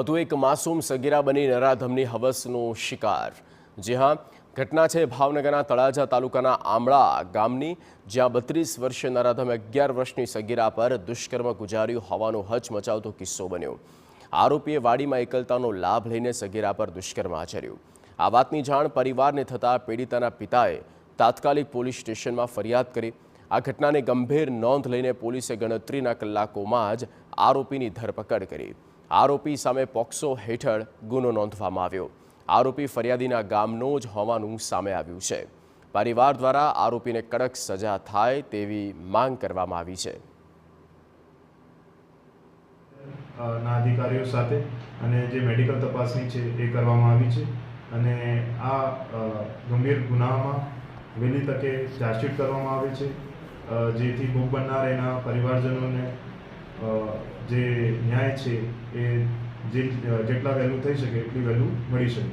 વધુ એક માસૂમ સગીરા બની નરાધમની હવસનો શિકાર। જી હા, ઘટના છે ભાવનગરના તળાજા તાલુકાના આમળા ગામની, જ્યાં 32 વર્ષીય નરાધમે 11 વર્ષની સગીરા પર દુષ્કર્મ ગુજાર્યું હોવાનો હચમચાવતો કિસ્સો બન્યો। આરોપીએ વાડીમાં એકલતાનો લાભ લઈને સગીરા પર દુષ્કર્મ આચર્યું। આ વાતની જાણ પરિવારને થતાં પીડિતાના પિતાએ તાત્કાલિક પોલીસ સ્ટેશનમાં ફરિયાદ કરી। આ ઘટનાની ગંભીર નોંધ લઈને પોલીસે ગણતરીના કલાકોમાં જ આરોપીની ધરપકડ કરી। આરોપી સામે પોક્સો હેઠળ ગુનો નોંધવામાં આવ્યો। આરોપી ફરિયાદીના ગામનો જ હોવાનું સામે આવ્યું છે। પરિવાર દ્વારા આરોપીને કડક સજા થાય તેવી માંગ કરવામાં આવી છે। ના અધિકારીઓ સાથે અને જે મેડિકલ તપાસણી છે એ કરવામાં આવી છે અને આ ગંભીર ગુનામાં વહેલી તકે ચાર્જશીટ કરવામાં આવે છે, જેથી ભોગ બનનાર એના પરિવારજનોને જે ન્યાય છે એ જેટલા વહેલું થઈ શકે એટલું વહેલું મળી શકે।